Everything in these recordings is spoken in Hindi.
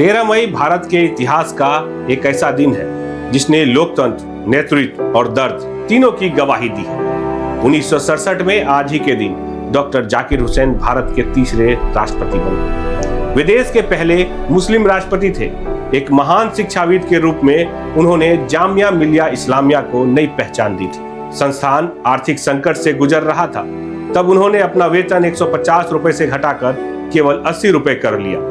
13 मई भारत के इतिहास का एक ऐसा दिन है जिसने लोकतंत्र, नेतृत्व और दर्द तीनों की गवाही दी है। 1967 में आज ही के दिन डॉक्टर जाकिर हुसैन भारत के तीसरे राष्ट्रपति बने। वे देश के पहले मुस्लिम राष्ट्रपति थे। एक महान शिक्षाविद के रूप में उन्होंने जामिया मिलिया इस्लामिया को नई पहचान दी थी। संस्थान आर्थिक संकट से गुजर रहा था, तब उन्होंने अपना वेतन 150 रुपए से घटाकर केवल 80 रुपए कर लिया।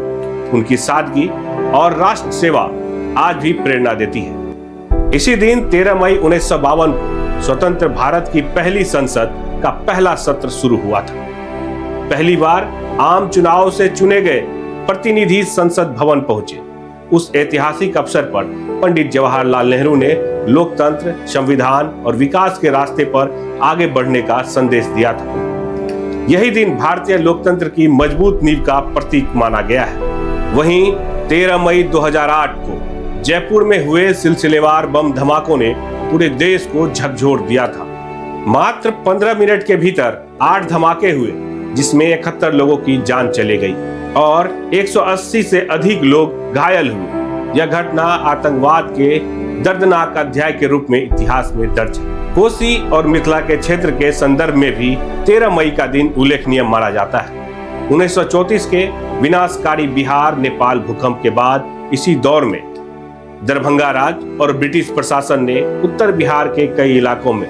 उनकी सादगी और राष्ट्र सेवा आज भी प्रेरणा देती है। इसी दिन 13 मई 1952 को स्वतंत्र भारत की पहली संसद का पहला सत्र शुरू हुआ था। पहली बार आम चुनाव से चुने गए प्रतिनिधि संसद भवन पहुंचे। उस ऐतिहासिक अवसर पर पंडित जवाहरलाल नेहरू ने लोकतंत्र, संविधान और विकास के रास्ते पर आगे बढ़ने का संदेश दिया था। यही दिन भारतीय लोकतंत्र की मजबूत नींव का प्रतीक माना गया है। वहीं 13 मई 2008 को जयपुर में हुए सिलसिलेवार बम धमाकों ने पूरे देश को झकझोर दिया था। मात्र 15 मिनट के भीतर 8 धमाके हुए, जिसमें 71 लोगों की जान चली गई और 180 से अधिक लोग घायल हुए। यह घटना आतंकवाद के दर्दनाक अध्याय के रूप में इतिहास में दर्ज है। कोसी और मिथिला के क्षेत्र के संदर्भ में भी 13 मई का दिन उल्लेखनीय माना जाता है। 1934 के विनाशकारी बिहार नेपाल भूकंप के बाद इसी दौर में दरभंगा राज और ब्रिटिश प्रशासन ने उत्तर बिहार के कई इलाकों में,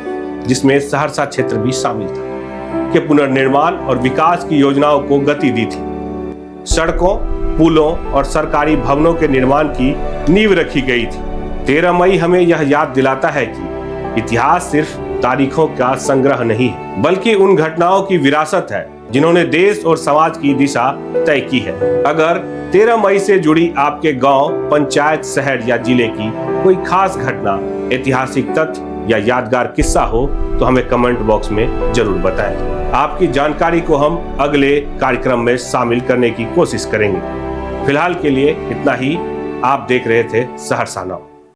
जिसमें सहरसा क्षेत्र भी शामिल था, के पुनर्निर्माण और विकास की योजनाओं को गति दी थी। सड़कों, पुलों और सरकारी भवनों के निर्माण की नींव रखी गई थी। 13 मई हमें यह याद दिलाता है कि इतिहास सिर्फ तारीखों का संग्रह नहीं है, बल्कि उन घटनाओं की विरासत है जिन्होंने देश और समाज की दिशा तय की है। अगर 13 मई से जुड़ी आपके गांव, पंचायत, शहर या जिले की कोई खास घटना, ऐतिहासिक तथ्य या यादगार किस्सा हो तो हमें कमेंट बॉक्स में जरूर बताएं। आपकी जानकारी को हम अगले कार्यक्रम में शामिल करने की कोशिश करेंगे। फिलहाल के लिए इतना ही। आप देख रहे थे सहरसा नाउ।